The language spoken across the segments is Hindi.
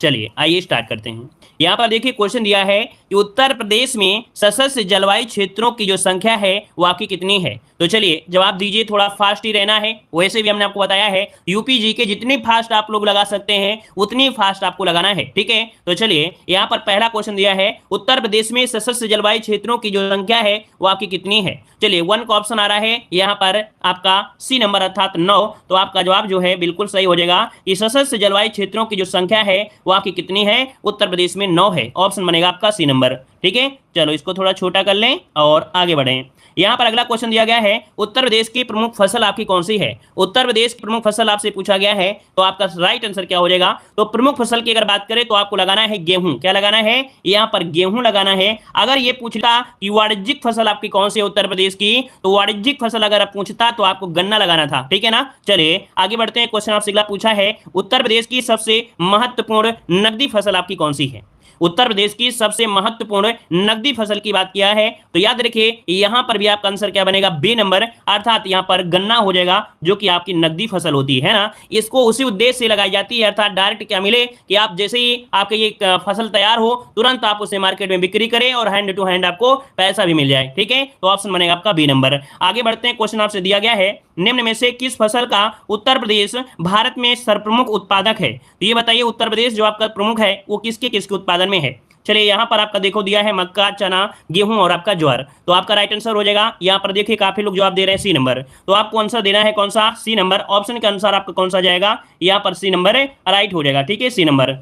चलिए आइए स्टार्ट करते हैं। यहाँ पर देखिए क्वेश्चन दिया है कि उत्तर प्रदेश में सशस्त्र जलवायु क्षेत्रों की जो संख्या है वो आपकी कितनी है। तो चलिए जवाब दीजिए, थोड़ा फास्ट ही रहना है। वैसे भी हमने आपको बताया है यूपी जी के जितनी फास्ट आप लोग लगा सकते हैं उतनी फास्ट आपको लगाना है, ठीक है। तो चलिए यहाँ पर पहला क्वेश्चन दिया है उत्तर प्रदेश में सशस्त्र जलवायु क्षेत्रों की जो संख्या है वो आपकी कितनी है। चलिए वन का ऑप्शन आ रहा है यहाँ पर आपका सी नंबर अर्थात 9। तो आपका जवाब जो है बिल्कुल सही हो जाएगा कि सशस्त्र जलवायु क्षेत्रों की जो संख्या है वो आपकी कितनी है, उत्तर प्रदेश में 9 है। ऑप्शन बनेगा आपका सी नंबर, ठीक है। चलो इसको थोड़ा छोटा कर लें और आगे बढ़ें। यहाँ पर अगला क्वेश्चन दिया गया है उत्तर प्रदेश की प्रमुख फसल आपकी कौन सी है। उत्तर प्रदेश की प्रमुख फसल आपसे पूछा गया है, तो आपका राइट आंसर क्या हो जाएगा। तो प्रमुख फसल की अगर बात करें तो आपको लगाना है गेहूं। क्या लगाना है, यहाँ पर गेहूं लगाना है। अगर ये पूछता कि वाणिज्यिक फसल आपकी कौन सी है उत्तर प्रदेश की, तो वाणिज्यिक फसल अगर आप पूछता तो आपको गन्ना लगाना था, ठीक है ना। चलिए आगे बढ़ते हैं। क्वेश्चन आपसे अगला पूछा है उत्तर प्रदेश की सबसे महत्वपूर्ण नकदी फसल आपकी कौन सी है। उत्तर प्रदेश की सबसे महत्वपूर्ण नकदी फसल की बात किया है, तो याद रखिए यहां पर भी आपका आंसर क्या बनेगा, बी नंबर, अर्थात यहां पर गन्ना हो जाएगा जो कि आपकी नकदी फसल होती है ना। इसको उसी उद्देश्य से लगाई जाती है, अर्थात डायरेक्ट क्या मिले कि आप जैसे ही आपके ये फसल तैयार हो तुरंत आप उसे मार्केट में बिक्री करें और हैंड टू हैंड आपको पैसा भी मिल जाए, ठीक है। तो ऑप्शन बनेगा आपका बी नंबर। आगे बढ़ते हैं। क्वेश्चन आपसे दिया गया है निम्न में से किस फसल का उत्तर प्रदेश भारत में सर्वप्रमुख उत्पादक है। तो ये बताइए उत्तर प्रदेश जो आपका प्रमुख है वो किसके किसके उत्पादन में है। चलिए यहाँ पर आपका देखो दिया है मक्का, चना, गेहूं और आपका ज्वार। तो आपका राइट आंसर हो जाएगा, यहाँ पर देखिए काफी लोग जवाब दे रहे हैं सी नंबर। तो आपको आंसर देना है कौन सा, सी नंबर। ऑप्शन के अनुसार आपका कौन सा जाएगा, यहाँ पर सी नंबर राइट हो जाएगा, ठीक है, सी नंबर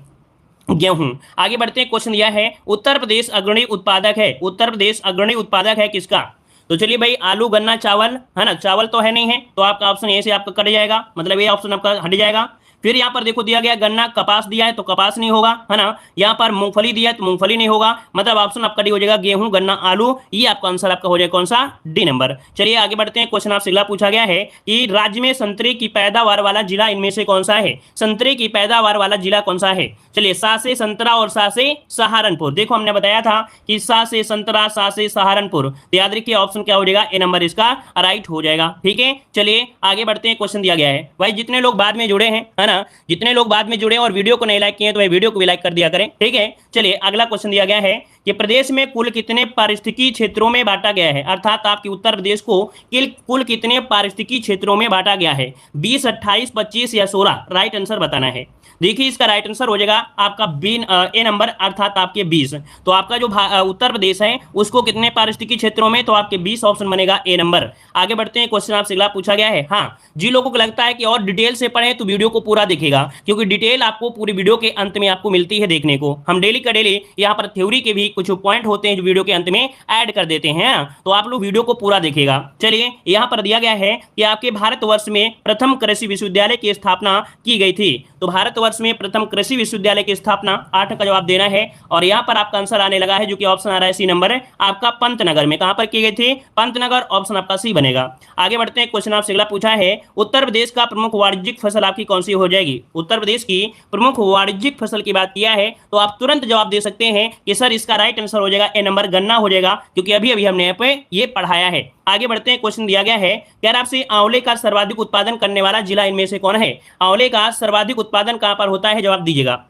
गेहूं। आगे बढ़ते हैं। क्वेश्चन दिया है उत्तर प्रदेश अग्रणी उत्पादक है। उत्तर प्रदेश अग्रणी उत्पादक है किसका। तो चलिए भाई आलू, गन्ना, चावल है ना। चावल तो है नहीं है, तो आपका ऑप्शन ए से आपका कट जाएगा, मतलब ये ऑप्शन आपका हट जाएगा। फिर यहाँ पर देखो दिया गया गन्ना, कपास दिया है तो कपास नहीं होगा, है ना। यहाँ पर मूंगफली दिया है तो मूंगफली नहीं होगा, मतलब ऑप्शन आपका डी हो जाएगा गेहूं, गन्ना, आलू। ये आपका आंसर आपका हो जाएगा कौन सा, डी नंबर। चलिए आगे बढ़ते हैं। क्वेश्चन आपसे अगला पूछा गया है कि राज्य में संतरे की पैदावार वाला जिला इनमें से कौन सा है। संतरे की पैदावार वाला जिला कौन सा है। चलिए सा से संतरा और सा से सहारनपुर। देखो हमने बताया था कि सा से संतरा, सा से सहारनपुर, तो याद रखिए ऑप्शन क्या हो जाएगा, ए नंबर इसका राइट हो जाएगा, ठीक है। चलिए आगे बढ़ते हैं। क्वेश्चन दिया गया है भाई जितने लोग बाद में जुड़े हैं, है ना, जितने लोग बाद में जुड़े और वीडियो को नहीं लाइक किए तो भाई वीडियो को भी लाइक कर दिया करें, ठीक है। चलिए अगला क्वेश्चन दिया गया है कि प्रदेश में कुल कितने पारिस्थितिकी क्षेत्रों में बांटा गया है, अर्थात आपके उत्तर प्रदेश को कुल कितने पारिस्थितिकी क्षेत्रों में बांटा गया है, 20, 28, 25 या 16। राइट आंसर बताना है। देखिए इसका राइट आंसर हो जाएगा आपका बी, ए नंबर, अर्थात आपके 20। तो आपका जो उत्तर प्रदेश है उसको कितने पारिस्थितिकी क्षेत्रों में, तो आपके 20 ऑप्शन बनेगा ए नंबर। आगे बढ़ते हैं। क्वेश्चन आपसे अगला पूछा गया है, हाँ जिन लोगों को लगता है कि और डिटेल से पढ़े तो वीडियो को पूरा देखेगा, क्योंकि डिटेल आपको पूरी वीडियो के अंत में आपको मिलती है देखने को। हम डेली का डेली यहाँ पर थ्योरी के भी कुछ पॉइंट होते हैं जो वीडियो के अंत में ऐड कर देते हैं, तो आप लोग वीडियो को पूरा देखेगा। चलिए यहाँ पर दिया गया है कि आपके भारतवर्ष में प्रथम कृषि विश्वविद्यालय की स्थापना की गई थी। तो भारतवर्ष में प्रथम कृषि विश्वविद्यालय की स्थापना 8 का जवाब देना है, और यहाँ पर आपका आंसर आने लगा है जो कि ऑप्शन आ रहा है सी नंबर, आपका पंतनगर में। कहां पर की गई थी, पंतनगर, ऑप्शन आपका सी बनेगा। आगे बढ़ते हैं। क्वेश्चन आपसे अगला पूछा है उत्तर प्रदेश का प्रमुख वाणिज्यिक फसल आपकी कौन सी हो जाएगी। उत्तर प्रदेश की प्रमुख वाणिज्यिक फसल की बात किया है तो आप तुरंत जवाब दे सकते हैं कि सर इसका राइट आंसर हो जाएगा ए नंबर, गन्ना हो जाएगा, क्योंकि अभी अभी हमने यहाँ पे ये पढ़ाया है। आगे बढ़ते हैं। क्वेश्चन दिया गया है यार आपसे आंवले का सर्वाधिक उत्पादन करने वाला जिला इनमें से कौन है। आंवले का सर्वाधिक उत्पादन कहां पर होता है, जवाब दीजिएगा।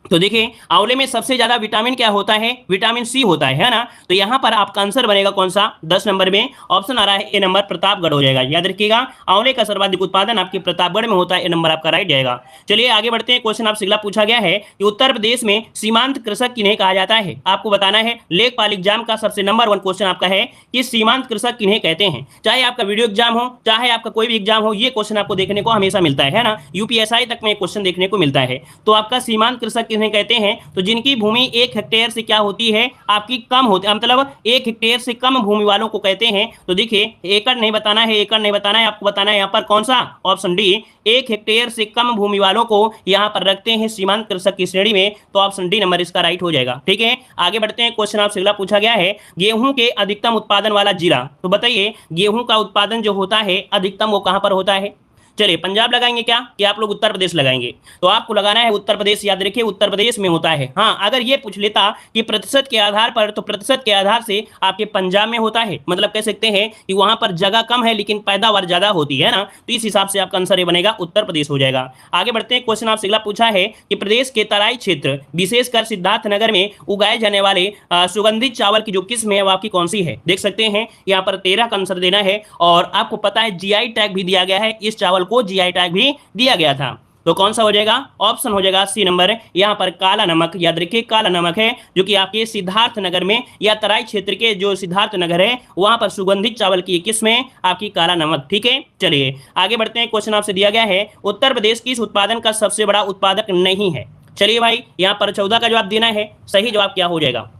तो देखिए आंवले में सबसे ज्यादा विटामिन क्या होता है, विटामिन सी होता है ना। तो यहां पर आपका आंसर बनेगा कौन सा, 10 नंबर में ऑप्शन आ रहा है ए नंबर, प्रतापगढ़ हो जाएगा। याद रखिएगा आंवले का सर्वाधिक उत्पादन आपके प्रतापगढ़ में होता है, ए नंबर आपका राइट जाएगा। चलिए आगे बढ़ते हैं। क्वेश्चन आपसे अगला पूछा गया है कि उत्तर प्रदेश में सीमांत कृषक किन्हें कहा जाता है। आपको बताना है, लेखपाल एग्जाम का सबसे नंबर 1 क्वेश्चन आपका है कि सीमांत कृषक किन्हें कहते हैं। चाहे आपका वीडियो एग्जाम हो, चाहे आपका कोई भी एग्जाम हो, ये क्वेश्चन आपको देखने को हमेशा मिलता है ना, यूपीएसआई तक में क्वेश्चन देखने को मिलता है। तो आपका सीमांत कृषक किन्हें कहते हैं, तो जिनकी भूमि 1 हेक्टेयर से क्या होती है, आपकी कम होती है, मतलब 1 हेक्टेयर से कम भूमि वालों को कहते हैं। तो देखिए एकड़ नहीं बताना है, एकड़ नहीं बताना है, आपको बताना है यहाँ पर कौन सा, ऑप्शन डी, 1 हेक्टेयर से कम भूमि वालों को यहाँ पर रखते हैं सीमांत कृषक की श्रेणी में। तो ऑप्शन डी नंबर इसका राइट हो जाएगा, ठीक है। आगे बढ़ते हैं। क्वेश्चन आपसे अगला पूछा गया है गेहूं के अधिकतम उत्पादन वाला जिला। तो बताइए गेहूं का उत्पादन जो होता है अधिकतम वो कहां पर होता है। चलिए पंजाब लगाएंगे क्या कि आप लोग उत्तर प्रदेश लगाएंगे? तो आपको लगाना है उत्तर प्रदेश। याद रखिए उत्तर प्रदेश में होता है। हाँ, अगर ये पूछ लेता कि प्रतिशत के आधार पर, तो प्रतिशत के आधार से आपके पंजाब में होता है। मतलब कह सकते हैं कि वहां पर जगह कम है लेकिन पैदावार ज्यादा होती है ना, तो इस हिसाब से आपका आंसर ये बनेगा उत्तर प्रदेश हो जाएगा। आगे बढ़ते हैं, क्वेश्चन आपसे अगला पूछा है कि प्रदेश के तराई क्षेत्र विशेषकर सिद्धार्थनगर में उगाए जाने वाले सुगंधित चावल की जो किस्म है वो आपकी कौन सी है? देख सकते हैं यहाँ पर 13 का आंसर देना है और आपको पता है जीआई टैग भी दिया गया है, इस चावल को जीआई टैग भी दिया गया था। तो कौन सा हो जाएगा? ऑप्शन हो जाएगा सी नंबर, यहाँ पर काला नमक। याद रखिए काला नमक है जो कि आपके सिद्धार्थनगर में या तराई क्षेत्र के जो सिद्धार्थनगर है वहां पर सुगंधित चावल की किस्म है आपकी काला नमक। ठीक है, चलिए आगे बढ़ते हैं। क्वेश्चन आपसे दिया गया है उत्तर प्रदेश किस उत्पादन का सबसे बड़ा उत्पादक नहीं है? चलिए भाई यहाँ पर 14 का जवाब देना है। सही जवाब क्या हो जाएगा?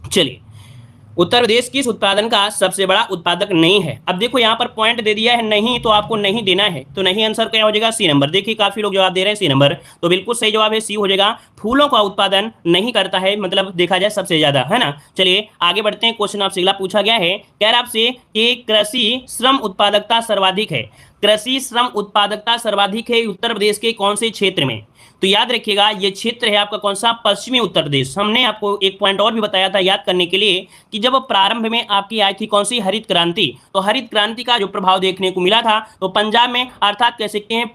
चलिए उत्तर प्रदेश किस उत्पादन का सबसे बड़ा उत्पादक नहीं है? अब देखो यहाँ पर पॉइंट दे दिया है नहीं, तो आपको नहीं देना है, तो नहीं आंसर क्या हो जाएगा? C number. देखिए काफी लोग जवाब दे रहे हैं सी नंबर, तो बिल्कुल सही जवाब है सी हो जाएगा। फूलों का उत्पादन नहीं करता है, मतलब देखा जाए सबसे ज्यादा, है ना। चलिए आगे बढ़ते हैं। क्वेश्चन आपसे अगला पूछा गया है, कह रहा आपसे कि कृषि श्रम उत्पादकता सर्वाधिक है। कृषि श्रम उत्पादकता सर्वाधिक है उत्तर प्रदेश के कौन से क्षेत्र में? तो याद रखिएगा ये क्षेत्र है आपका कौन सा? पश्चिमी उत्तर प्रदेश। हमने आपको एक पॉइंट और भी बताया था याद करने के लिए कि जब प्रारंभ में आपकी आई थी कौन सी? हरित क्रांति। तो हरित क्रांति का जो प्रभाव देखने को मिला था तो पंजाब में, अर्थात कह सकते हैं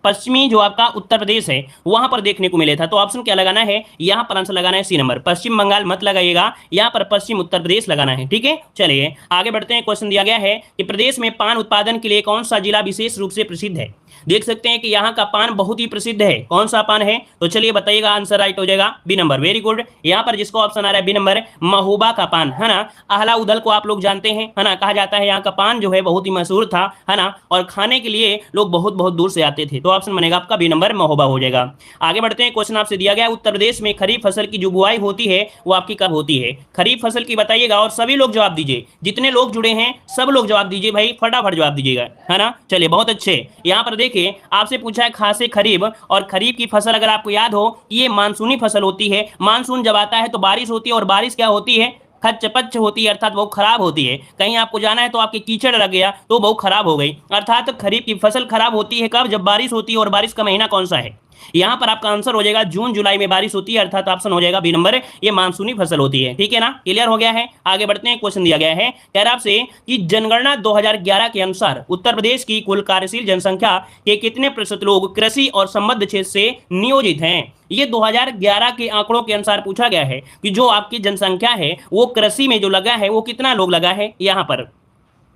पश्चिमी जो आपका उत्तर प्रदेश है वहां पर देखने को मिले था। तो ऑप्शन क्या लगाना है? यहां पर आंसर लगाना है सी नंबर। पश्चिम बंगाल मत लगाइएगा, यहां पर पश्चिम उत्तर प्रदेश लगाना है। ठीक है, चलिए आगे बढ़ते हैं। क्वेश्चन दिया गया है कि प्रदेश में पान उत्पादन के लिए कौन सा जिला विशेष रूप से प्रसिद्ध है? देख सकते हैं कि यहाँ का पान बहुत ही प्रसिद्ध है। कौन सा पान है? तो चलिए बताइएगा, आंसर राइट हो जाएगा बी नंबर। वेरी गुड, यहाँ पर जिसको ऑप्शन आ रहा है बी नंबर, महोबा का पान, है ना। आहला उदल को आप लोग जानते हैं, है ना, कहा जाता है यहाँ का पान जो है बहुत ही मशहूर था, है ना, और खाने के लिए लोग बहुत बहुत दूर से आते थे। तो ऑप्शन बनेगा आपका बी नंबर, महोबा हो जाएगा। आगे बढ़ते हैं। क्वेश्चन आपसे दिया गया है उत्तर प्रदेश में खरीफ फसल की जो बुआई होती है वो आपकी कब होती है? खरीफ फसल की बताइएगा और सभी लोग जवाब दीजिए, जितने लोग जुड़े हैं सब लोग जवाब दीजिए भाई, फटाफट जवाब दीजिएगा, है ना। चलिए बहुत अच्छे। यहाँ पर देखिए आपसे पूछा है खासे खरीफ, और खरीफ की फसल अगर आपको याद हो ये मानसूनी फसल होती है। मानसून जब आता है तो बारिश होती है, और बारिश क्या होती है? खच्च पच्च होती है, अर्थात बहुत खराब होती है। कहीं आपको जाना है तो आपके कीचड़ लग गया तो बहुत खराब हो गई। अर्थात खरीफ की फसल खराब होती है कब? जब बारिश होती है। और बारिश का महीना कौन सा है? यहाँ पर आपका आंसर हो जाएगा जून जुलाई में बारिश होती है, अर्थात ऑप्शन हो जाएगा बी नंबर, ये मानसूनी फसल होती है। ठीक है ना, क्लियर हो गया है। आगे बढ़ते हैं। क्वेश्चन दिया गया है कह रहा आपसे कि जनगणना 2011 के अनुसार उत्तर प्रदेश की कुल कार्यशील जनसंख्या के कितने प्रतिशत लोग कृषि और संबद्ध क्षेत्र से नियोजित हैं? ये 2011 के आंकड़ों के अनुसार पूछा गया है कि जो आपकी जनसंख्या है वो कृषि में जो लगा है वो कितना लोग लगा है यहाँ पर।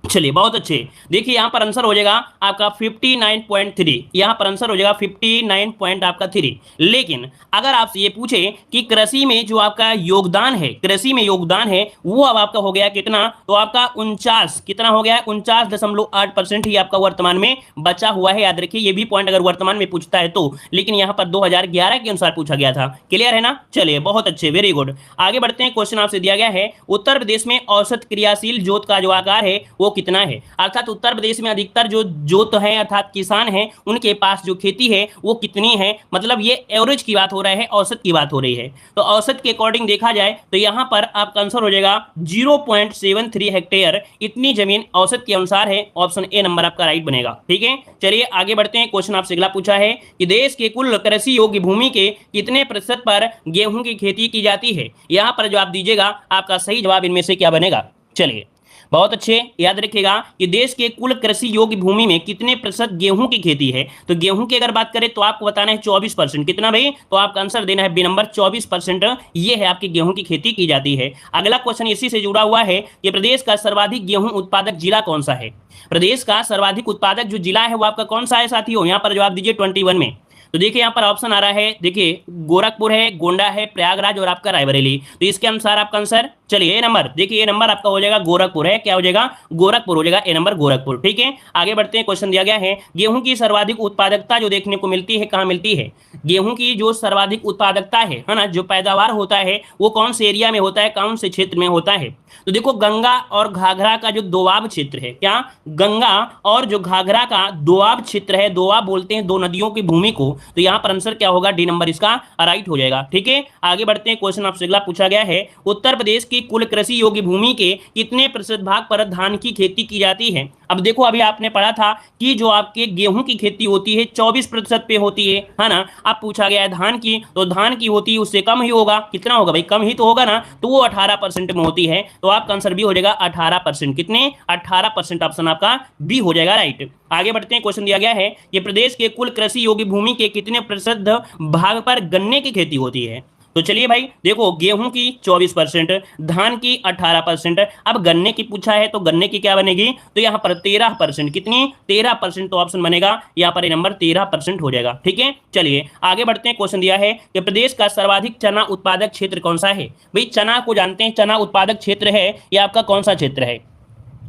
चलिए बहुत अच्छे। देखिए यहाँ पर आंसर हो जाएगा आपका 59.3, यहाँ पर आंसर हो जाएगा 59 पॉइंट आपका 3। लेकिन अगर आपसे ये पूछे कि कृषि में जो आपका योगदान है, कृषि में योगदान है वो अब आपका हो गया कितना? तो आपका 49, कितना हो गया? 49.8% ही आपका वर्तमान में बचा हुआ है। याद रखिए ये भी पॉइंट अगर वर्तमान में पूछता है तो, लेकिन यहाँ पर 2011 के अनुसार पूछा गया था। क्लियर है ना। चलिए बहुत अच्छे, वेरी गुड। आगे बढ़ते हैं। क्वेश्चन आपसे दिया गया है उत्तर प्रदेश में औसत क्रियाशील जोत का जो आकार है वो कितना है? अर्थात उत्तर प्रदेश में अधिकतर जो जोत है अर्थात किसान हैं उनके पास जो खेती है वो कितनी है? मतलब ये एवरेज की बात हो रहा है, औसत की बात हो रही है। तो औसत के अकॉर्डिंग देखा जाए तो यहाँ पर आपका आंसर हो जाएगा 0.73 हेक्टेयर, इतनी जमीन औसत के अनुसार है। ऑप्शन ए नंबर आपका राइट बनेगा। ठीक है, चलिए आगे बढ़ते हैं। क्वेश्चन आपसे अगला पूछा है कि देश के कुल कृषि योग्य भूमि के कितने प्रतिशत पर गेहूं की खेती की जाती है? यहाँ पर जवाब दीजिएगा, आपका सही जवाब इनमें से क्या बनेगा? चलिए बहुत अच्छे, याद रखिएगा कि देश के कुल कृषि योग्य भूमि में कितने प्रतिशत गेहूं की खेती है। तो गेहूं की अगर बात करें तो आपको बताना है 24%। कितना भाई? तो आपका आंसर देना है बी नंबर, 24% ये है आपकी गेहूं की खेती की जाती है। अगला क्वेश्चन इसी से जुड़ा हुआ है कि प्रदेश का सर्वाधिक गेहूं उत्पादक जिला कौन सा है? प्रदेश का सर्वाधिक उत्पादक जो जिला है वो आपका कौन सा है साथियों? यहाँ पर जवाब दीजिए 21 में। तो देखिए यहाँ पर ऑप्शन आ रहा है, देखिए गोरखपुर है, गोंडा है, प्रयागराज और आपका रायबरेली। तो इसके अनुसार आपका आंसर, चलिए ए नंबर, देखिए ए नंबर आपका हो जाएगा गोरखपुर है। क्या हो जाएगा? गोरखपुर हो जाएगा, ए नंबर गोरखपुर। ठीक है, आगे बढ़ते हैं। क्वेश्चन दिया गया है गेहूं की सर्वाधिक उत्पादकता जो देखने को मिलती है कहाँ मिलती है? गेहूं की जो सर्वाधिक उत्पादकता है ना, जो पैदावार होता है वो कौन से एरिया में होता है, कौन से क्षेत्र में होता है? तो देखो गंगा और घाघरा का जो दोआब क्षेत्र है, क्या गंगा और जो घाघरा का दोआब क्षेत्र है, दोआब बोलते हैं दो नदियों की भूमि को, तो यहाँ पर आंसर क्या होगा? डी नंबर इसका राइट हो जाएगा। ठीक है, आगे बढ़ते हैं। क्वेश्चन आपसे अगला पूछा गया है उत्तर प्रदेश की कुल कृषि योग्य भूमि के कितने प्रतिशत भाग पर धान की खेती की जाती है? अब देखो अभी आपने पढ़ा था कि जो आपके गेहूं की खेती होती है 24% पे होती है ना। अब पूछा गया है धान की, तो धान की होती है उससे कम ही होगा। कितना होगा भाई? कम ही तो होगा ना, तो वो 18% में होती है। तो आपका आंसर भी हो जाएगा 18%। कितने? 18%। ऑप्शन आपका बी हो जाएगा राइट। आगे बढ़ते हैं। क्वेश्चन दिया गया है कि प्रदेश के कुल कृषि योग्य भूमि के कितने प्रतिशत भाग पर गन्ने की खेती होती है? तो चलिए भाई देखो, गेहूं की 24%, धान की 18%, अब गन्ने की पूछा है तो गन्ने की क्या बनेगी? तो यहाँ पर 13%। कितनी? 13%। तो ऑप्शन बनेगा यहाँ पर नंबर 13% हो जाएगा। ठीक है, चलिए आगे बढ़ते हैं। क्वेश्चन दिया है कि प्रदेश का सर्वाधिक चना उत्पादक क्षेत्र कौन सा है? भाई चना को जानते हैं, चना उत्पादक क्षेत्र है, यह आपका कौन सा क्षेत्र है?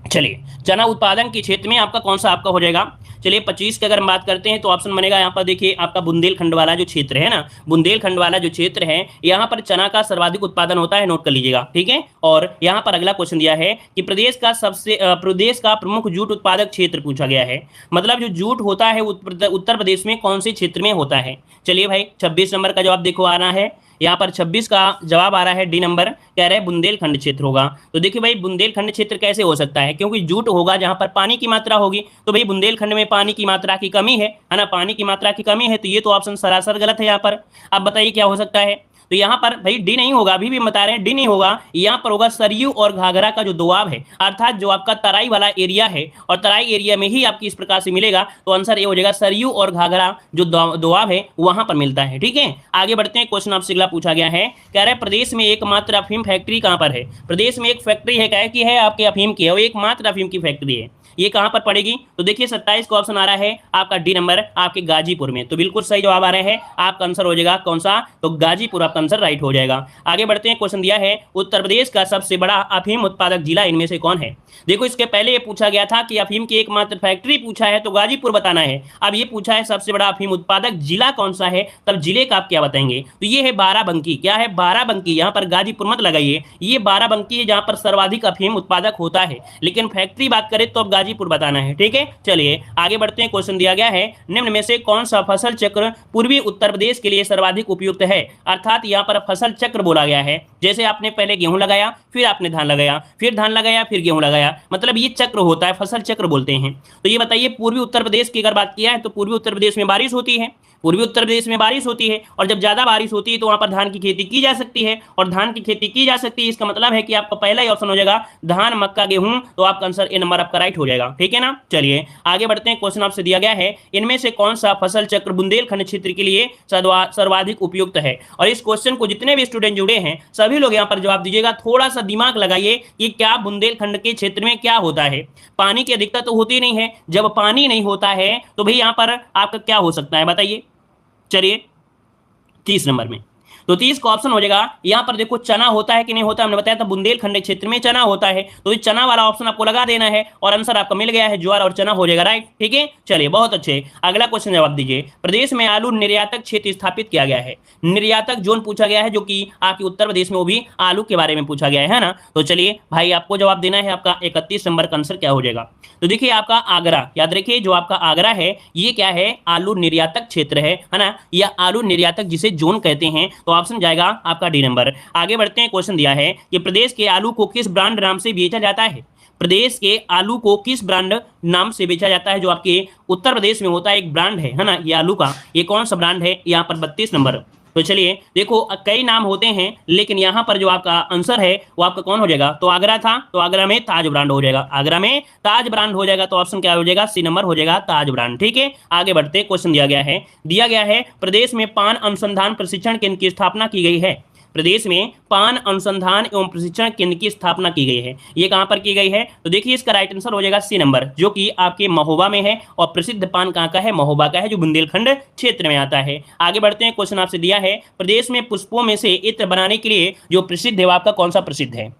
चलिए चना उत्पादन के क्षेत्र में आपका कौन सा आपका हो जाएगा? चलिए 25 की अगर हम बात करते हैं तो ऑप्शन बनेगा यहाँ पर देखिए आपका बुंदेलखंड वाला जो क्षेत्र है ना, बुंदेलखंड वाला जो क्षेत्र है यहाँ पर चना का सर्वाधिक उत्पादन होता है, नोट कर लीजिएगा। ठीक है, और यहाँ पर अगला क्वेश्चन दिया है कि प्रदेश का प्रमुख जूट उत्पादक क्षेत्र पूछा गया है। मतलब जो जूट होता है उत्तर प्रदेश में कौन से क्षेत्र में होता है? चलिए भाई 26 नंबर का जवाब देखो आ रहा है यहाँ पर, 26 का जवाब आ रहा है डी नंबर, कह रहे हैं बुंदेलखंड क्षेत्र होगा। तो देखिए भाई बुंदेलखंड क्षेत्र कैसे हो सकता है? क्योंकि जूट होगा जहां पर पानी की मात्रा होगी, तो भाई बुंदेलखंड में पानी की मात्रा की कमी है ना, पानी की मात्रा की कमी है, तो ये तो ऑप्शन सरासर गलत है यहाँ पर। अब बताइए क्या हो सकता है? तो यहाँ पर भाई डी नहीं होगा, अभी भी बता रहे हैं डी नहीं होगा, यहाँ पर होगा सरयू और घाघरा का जो दोआब है, अर्थात जो आपका तराई वाला एरिया है और तराई एरिया में ही आपकी इस प्रकार से मिलेगा। तो आंसर ये हो जाएगा सरयू और घाघरा जो दोआब है वहां पर मिलता है। ठीक है, आगे बढ़ते हैं। क्वेश्चन आपसे अगला पूछा गया है, कह रहे हैं प्रदेश में एकमात्र अफीम फैक्ट्री कहां पर है? प्रदेश में एक फैक्ट्री है, क्या की है? आपके अफीम की है, वो एकमात्र अफीम की फैक्ट्री है, ये कहां पर पड़ेगी? तो देखिए 27 का ऑप्शन आ रहा है आपका डी नंबर, आपके गाजीपुर में। तो बिल्कुल सही जवाब आ रहे हैं, आपका आंसर हो जाएगा कौन सा? तो गाजीपुर आपका आंसर राइट हो जाएगा। आगे बढ़ते हैं। क्वेश्चन दिया है उत्तर प्रदेश का सबसे बड़ा अफीम उत्पादक जिला इनमें से कौन है? देखो इसके पहले ये पूछा गया था कि अफीम की एकमात्र फैक्ट्री पूछा है तो गाजीपुर बताना है। अब ये पूछा है सबसे बड़ा अफीम उत्पादक जिला कौन सा है, तब जिले का आप क्या बताएंगे? तो ये है बाराबंकी। क्या है? बाराबंकी। यहाँ पर गाजीपुर मत लगाइए, ये बाराबंकी है जहां पर सर्वाधिक अफीम उत्पादक होता है, लेकिन फैक्ट्री बात करें तो अब गाजीपुर बताना है। ठीक है, चलिए आगे बढ़ते हैं। क्वेश्चन दिया गया है निम्न में से कौन सा फसल चक्र पूर्वी उत्तर प्रदेश के लिए सर्वाधिक उपयुक्त है? अर्थात यहाँ पर फसल चक्र बोला गया है, जैसे आपने पहले गेहूं लगाया, फिर आपने धान लगाया, फिर धान लगाया, फिर गेहूं लगाया, मतलब ये चक्र होता है, फसल चक्र बोलते हैं। तो ये बताइए पूर्वी उत्तर प्रदेश की अगर बात किया है तो पूर्वी उत्तर प्रदेश में बारिश होती है, पूर्वी उत्तर प्रदेश में बारिश होती है, और जब ज्यादा बारिश होती है तो वहां पर धान की खेती की जा सकती है, और धान की खेती की जा सकती है, इसका मतलब है कि आपका पहला ही ऑप्शन हो जाएगा धान, मक्का, गेहूं। तो आपका आंसर ए नंबर आपका राइट हो जाएगा। ठीक है ना, चलिए आगे बढ़ते हैं। क्वेश्चन आपसे दिया गया है इनमें से कौन सा फसल चक्र बुंदेलखंड क्षेत्र के लिए सर्वाधिक उपयुक्त है? और इस क्वेश्चन को जितने भी स्टूडेंट जुड़े हैं सभी लोग यहाँ पर जवाब दीजिएगा, थोड़ा सा दिमाग लगाइए कि क्या बुंदेलखंड के क्षेत्र में क्या होता है। पानी की अधिकता तो होती नहीं है, जब पानी नहीं होता है तो भाई यहाँ पर आपका क्या हो सकता है बताइए? चलिए 30 नंबर में, तो 30 का ऑप्शन हो जाएगा यहाँ पर देखो चना होता है कि नहीं होता, हमने बताया था बुंदेलखंड क्षेत्र में चना होता है, तो ये चना वाला ऑप्शन आपको लगा देना है और आंसर आपका मिल गया है, ज्वार और चना हो जाएगा राइट। ठीक है, चलिए बहुत अच्छे। अगला क्वेश्चन जवाब दीजिए, प्रदेश में आलू निर्यातक क्षेत्र स्थापित किया गया है। निर्यातक जोन पूछा गया है जो कि आपके उत्तर प्रदेश में, वो भी आलू के बारे में पूछा गया है ना। तो चलिए भाई आपको जवाब देना है, आपका 31 नंबर का आंसर क्या हो जाएगा? तो देखिए आपका आगरा, याद रखिए जो आपका आगरा है ये क्या है? आलू निर्यातक क्षेत्र है ना, या आलू निर्यातक जिसे जोन कहते हैं। तो ऑप्शन जाएगा आपका डी नंबर। आगे बढ़ते हैं। क्वेश्चन दिया है कि प्रदेश के आलू को किस ब्रांड नाम से बेचा जाता है? प्रदेश के आलू को किस ब्रांड नाम से बेचा जाता है? जो आपके उत्तर प्रदेश में होता है एक ब्रांड है ना ये आलू का, ये कौन सा ब्रांड है? यहाँ पर 32 नंबर। तो चलिए देखो कई नाम होते हैं, लेकिन यहाँ पर जो आपका आंसर है वो आपका कौन हो जाएगा? तो आगरा था, तो आगरा में ताज ब्रांड हो जाएगा, आगरा में ताज ब्रांड हो जाएगा। तो ऑप्शन क्या हो जाएगा? सी नंबर हो जाएगा ताज ब्रांड। ठीक है, आगे बढ़ते। क्वेश्चन दिया गया है प्रदेश में पान अनुसंधान प्रशिक्षण केंद्र की स्थापना की गई है। प्रदेश में पान अनुसंधान एवं प्रशिक्षण केंद्र की स्थापना की गई है, ये कहां पर की गई है? तो देखिए इसका राइट आंसर हो जाएगा सी नंबर, जो कि आपके महोबा में है, और प्रसिद्ध पान कहां का है? महोबा का है, जो बुंदेलखंड क्षेत्र में आता है। आगे बढ़ते हैं। क्वेश्चन आपसे दिया है प्रदेश में पुष्पों में से इत्र बनाने के लिए जो प्रसिद्ध है वो आपका कौन सा प्रसिद्ध है?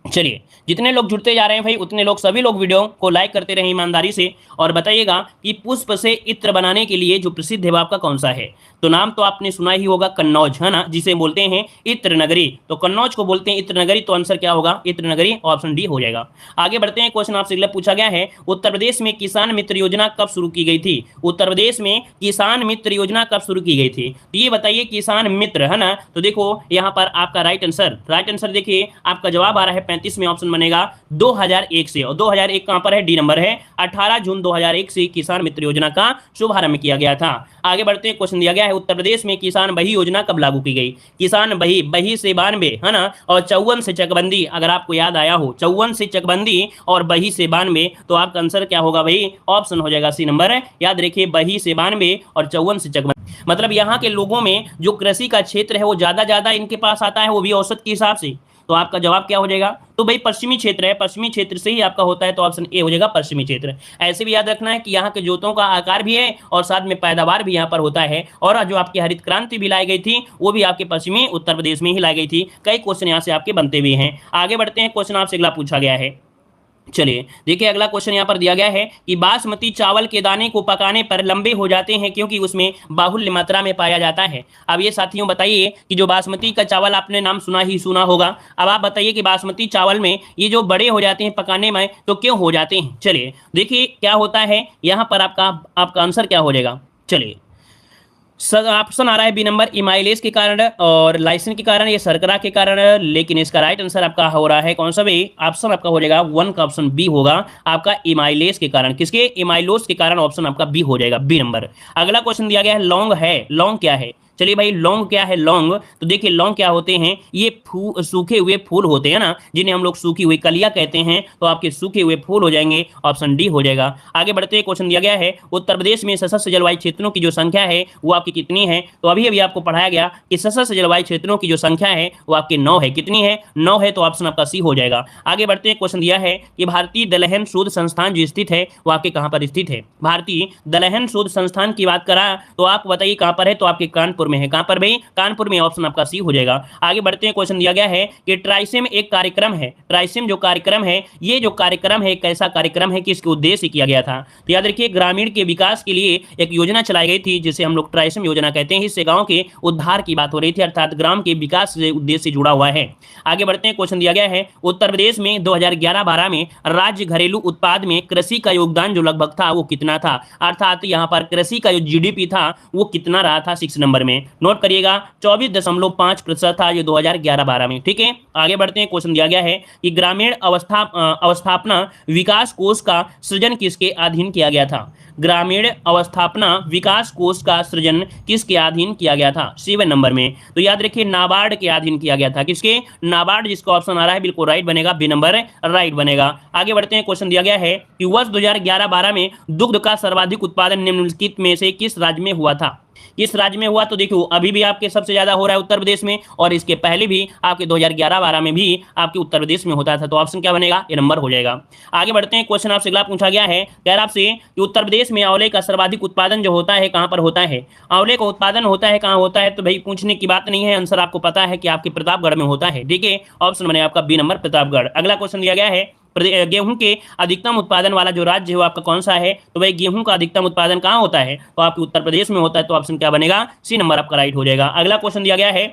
चलिए जितने लोग जुड़ते जा रहे हैं भाई उतने लोग सभी लोग वीडियो को लाइक करते रहे ईमानदारी से, और बताइएगा कि पुष्प से इत्र बनाने के लिए जो प्रसिद्ध है वो आपका कौन सा है? तो नाम तो आपने सुना ही होगा कन्नौज, है ना, जिसे बोलते हैं इत्र नगरी। तो कन्नौज को बोलते हैं इत्र नगरी, तो आंसर क्या होगा? इत्र नगरी, ऑप्शन डी हो जाएगा। आगे बढ़ते हैं, क्वेश्चन आपसे अगला पूछा गया है, उत्तर प्रदेश में किसान मित्र योजना कब शुरू की गई थी? उत्तर प्रदेश में किसान मित्र योजना कब शुरू की गई थी? तो ये बताइए, किसान मित्र, है ना। तो देखो यहाँ पर आपका राइट आंसर देखिए, आपका जवाब आ रहा है 35 में, ऑप्शन बनेगा 2001 से। और 2001 कहां पर है? डी नंबर है। 18 जून 2001 से किसान मित्र योजना का शुभारंभ किया गया था। आगे बढ़ते हैं, क्वेश्चन दिया गया है, उत्तर प्रदेश में किसान बही योजना कब लागू की गई? किसान बही से 92, है ना, और 54 से चकबंदी, अगर आपको याद आया हो, 54 से चकबंदी और बही से 92, तो आपका आंसर क्या होगा भाई? ऑप्शन हो जाएगा सी नंबर। याद रखिए, बही से 92 और 54 से चकबंदी, मतलब यहाँ के लोगों में जो कृषि का क्षेत्र है वो ज्यादा इनके पास आता है, वो भी औसत के हिसाब से। तो आपका जवाब क्या हो जाएगा? तो भाई पश्चिमी क्षेत्र है, पश्चिमी क्षेत्र से ही आपका होता है, तो ऑप्शन ए हो जाएगा पश्चिमी क्षेत्र। ऐसे भी याद रखना है कि यहाँ के जोतों का आकार भी है और साथ में पैदावार भी यहाँ पर होता है। और जो आपकी हरित क्रांति भी लाई गई थी वो भी आपके पश्चिमी उत्तर प्रदेश में ही लाई गई थी। कई क्वेश्चन यहाँ से आपके बनते भी हैं। आगे बढ़ते हैं, क्वेश्चन आपसे अगला पूछा गया है। चलिए देखिए, अगला क्वेश्चन यहाँ पर दिया गया है कि बासमती चावल के दाने को पकाने पर लंबे हो जाते हैं क्योंकि उसमें बाहुल्य मात्रा में पाया जाता है। अब ये साथियों बताइए कि जो बासमती का चावल आपने नाम सुना होगा, अब आप बताइए कि बासमती चावल में ये जो बड़े हो जाते हैं पकाने में, तो क्यों हो जाते हैं? चलिए देखिए क्या होता है यहाँ पर, आपका आंसर क्या हो जाएगा? चलिए, ऑप्शन आ रहा है बी नंबर, इमाइलेज के कारण और लाइसिन के कारण, ये शर्करा के कारण। लेकिन इसका राइट आंसर आपका हो रहा है कौन सा भी? ऑप्शन आपका हो जाएगा 1 का ऑप्शन बी होगा, आपका इमाइलेज के कारण। किसके? इमाइलोज के कारण, ऑप्शन आपका बी हो जाएगा, बी नंबर। अगला क्वेश्चन दिया गया है, लौंग है, लौंग क्या है? चलिए भाई, लौंग क्या है? लौंग, तो देखिए लौंग क्या होते हैं? ये सूखे हुए फूल होते हैं ना, जिन्हें हम लोग सूखी हुई कलियां कहते हैं, तो आपके सूखे हुए फूल हो जाएंगे, ऑप्शन डी हो जाएगा। आगे बढ़ते हैं, क्वेश्चन दिया गया है, उत्तर प्रदेश में सशस्त्र जलवायु क्षेत्रों की जो संख्या है वो आपकी कितनी है? तो अभी आपको पढ़ाया गया कि सशस्त्र जलवायु क्षेत्रों की जो संख्या है वो आपकी 9 है। कितनी है? 9 है, तो ऑप्शन आपका सी हो जाएगा। आगे बढ़ते हैं, क्वेश्चन दिया है कि भारतीय दलहन शोध संस्थान जो स्थित है वो आपके कहां पर स्थित है? भारतीय दलहन शोध संस्थान की बात करा तो आप बताइए कहां पर है? तो आपके कानपुर में है। कहां पर भाई? कानपुर में, ऑप्शन आपका सी हो जाएगा। आगे बढ़ते हैं, क्वेश्चन दिया गया है कि ट्राइसेम एक कार्यक्रम है, ट्राइसेम जो कार्यक्रम है, ये जो कार्यक्रम है कैसा कार्यक्रम है, किसके उद्देश्य किया गया था? तो याद रखिए, ग्रामीण के विकास के लिए एक योजना चलाई गई थी जिसे हम लोग ट्राइसेम योजना कहते हैं। इससे गांव के उद्धार की बात हो रही थी, अर्थात ग्राम के विकास से उद्देश्य से जुड़ा हुआ है। आगे बढ़ते हैं, क्वेश्चन दिया गया है, उत्तर प्रदेश में 2011-12 में राज्य घरेलू उत्पाद में कृषि का योगदान जो लगभग था वो कितना था? अर्थात यहाँ पर कृषि का जो जीडीपी था वो कितना रहा था? 6 नंबर में नोट करिएगा, 24.5% था ये 2011-12 में। ठीक है, आगे बढ़ते हैं, क्वेश्चन दिया गया है कि ग्रामीण अवस्थापना विकास कोष का सृजन किसके अधीन किया गया था? ग्रामीण अवस्थापना विकास कोष का सृजन किसके अधीन किया गया था? 7 नंबर में। तो याद रखिए, नाबार्ड के अधीन किया गया था। किसके? नाबार्ड, जिसका ऑप्शन आ रहा है बिल्कुल राइट बनेगा, बी नंबर राइट बनेगा। आगे बढ़ते हैं, क्वेश्चन दिया गया है कि वर्ष 2011-12 में दुग्ध का सर्वाधिक उत्पादन निम्नलिखित में से किस राज्य में हुआ था? किस राज्य में हुआ? तो देखो अभी भी आपके सबसे ज्यादा हो रहा है उत्तर प्रदेश में, और इसके पहले भी आपके 2011-12 में भी आपके उत्तर प्रदेश में होता था। तो ऑप्शन क्या बनेगा? ये नंबर हो जाएगा। आगे बढ़ते हैं, क्वेश्चन आपसे अगला पूछा गया है, कह रहा आपसे कि उत्तर प्रदेश में आंवले का सर्वाधिक उत्पादन जो होता है कहां पर होता है? आंवले का उत्पादन होता है कहां होता है? तो भाई पूछने की बात नहीं है, आंसर आपको पता है कि आपके प्रतापगढ़ में होता है। ठीक है, ऑप्शन बनेगा आपका बी नंबर, प्रतापगढ़। अगला क्वेश्चन दिया गया है, गेहूं के अधिकतम उत्पादन वाला जो राज्य है वो आपका कौन सा है? तो भाई गेहूं का अधिकतम उत्पादन कहां होता है? तो आपके उत्तर प्रदेश में होता है। तो ऑप्शन क्या बनेगा? सी नंबर आपका राइट हो जाएगा। अगला क्वेश्चन दिया गया है,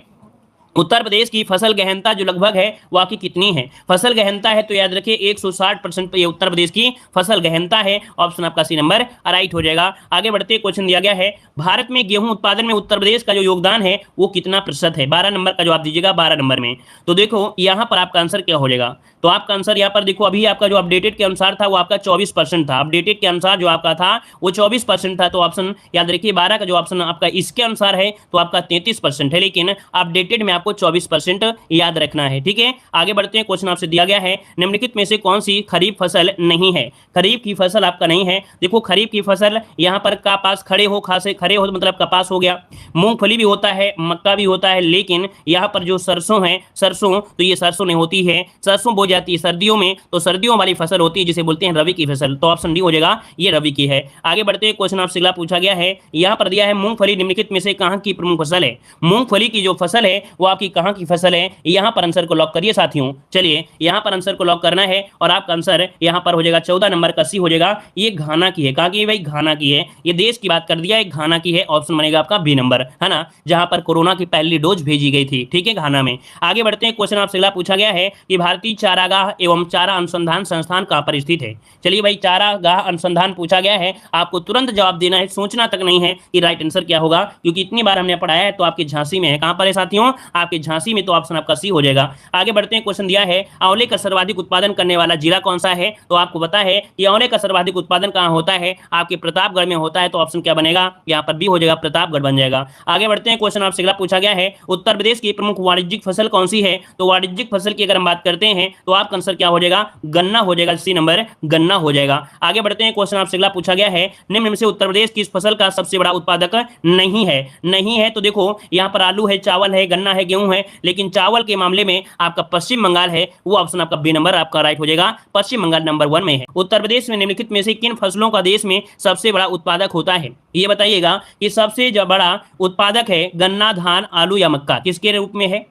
उत्तर प्रदेश की फसल गहनता जो लगभग है वो आपकी कितनी है? फसल गहनता है तो याद रखिए 160% ये उत्तर प्रदेश की फसल गहनता है, ऑप्शन आपका सी नंबर राइट हो जाएगा। आगे बढ़ते, क्वेश्चन दिया गया है, भारत में गेहूं उत्पादन में उत्तर प्रदेश का जो योगदान है वो कितना प्रतिशत है? 12 नंबर का जवाब दीजिएगा, 12 नंबर में। तो देखो यहाँ पर आपका आंसर क्या हो जाएगा? तो आपका आंसर यहाँ पर देखो, अभी आपका जो अपडेटेड के अनुसार था वो आपका 24% था। अपडेटेड के अनुसार जो आपका था वो 24% था। तो ऑप्शन याद रखिए, 12 का जो ऑप्शन आपका इसके अनुसार है तो आपका 33% है, लेकिन अपडेटेड में आपको 24% याद रखना है। ठीक है, आगे बढ़ते हैं, क्वेश्चन आपसे दिया गया है, निम्नलिखित में से कौन सी खरीफ फसल नहीं है? खरीफ की फसल आपका नहीं है। देखो खरीफ की फसल यहाँ पर कपास, खड़े हो खासे खड़े हो मतलब कपास हो गया, मूंगफली भी होता है, मक्का भी होता है, लेकिन यहाँ पर जो सरसों है, सरसों, तो ये सरसों नहीं होती है। सरसों बो जाती है सर्दियों में, तो सर्दियों वाली फसल होती है जिसे बोलते हैं रवि की फसल। तो ऑप्शन डी हो जाएगा, ये रवि की है। आगे बढ़ते हैं, क्वेश्चन आपसे अगला पूछा गया है, यहाँ पर दिया है मूंगफली निम्नलिखित में से कहाँ की प्रमुख फसल है? मूंगफली की जो फसल है वो आपकी कहाँ की फसल है, यहाँ पर आंसर को लॉक करिए साथियों। चलिए यहाँ पर आंसर को लॉक करना है और आपका आंसर यहाँ पर हो जाएगा 14 नंबर का सी हो जाएगा। ये घाना की है, कहाँ की है भाई, घाना की है। ये देश की बात कर दिया है, घाना की है, ऑप्शन बनेगा आपका बी नंबर, है ना, जहां पर कोरोना की पहली डोज भेजी गई थी, ठीक है, घाना में। आगे बढ़ते हैं, क्वेश्चन आपसे अगला पूछा गया है कि भारतीय चारागाह एवं चारा अनुसंधान संस्थान कहाँ पर स्थित है। चलिए भाई, चारागाह अनुसंधान पूछा गया है, आपको तुरंत जवाब देना है, सोचना तक नहीं है कि राइट आंसर क्या होगा, क्योंकि इतनी बार हमने पढ़ाया है। तो आपके झांसी में है, कहां पर है साथियों, आपके झांसी में, तो ऑप्शन आपका सी हो जाएगा। आगे बढ़ते हैं, क्वेश्चन दिया है आंवले का सर्वाधिक उत्पादन करने वाला जिला कौन सा है। तो आपको पता है कि आंवले का सर्वाधिक उत्पादन कहां होता है, आपके प्रतापगढ़ में होता है। तो ऑप्शन क्या बनेगा, यहाँ पर बी हो जाएगा, प्रतापगढ़ बन जाएगा। आगे बढ़ते हैं, क्वेश्चन आपसे अगला पूछा गया है उत्तर प्रदेश की प्रमुख वाणिज्यिक फसल कौन सी है। तो वाणिज्यिक फसल की अगर हम बात करते हैं तो आपका आंसर क्या हो जाएगा, गन्ना हो जाएगा, सी नंबर गन्ना हो जाएगा। आगे बढ़ते हैं, क्वेश्चन आपसे अगला पूछा गया है निम्न में से उत्तर प्रदेश किस फसल का सबसे बड़ा उत्पादक नहीं है। नहीं है तो देखो यहाँ पर आलू है, चावल है, गन्ना है, गेहूं है, लेकिन चावल के मामले में आपका पश्चिम बंगाल है, वो ऑप्शन आपका बी नंबर आपका राइट हो जाएगा, पश्चिम बंगाल नंबर 1 में है। उत्तर प्रदेश में निम्नलिखित में से किन फसलों का देश में सबसे बड़ा उत्पादक होता है। ये बताइएगा कि सबसे बड़ा उत्पादक है गन्ना, धान, आलू या मक्का, किसके रूप में है।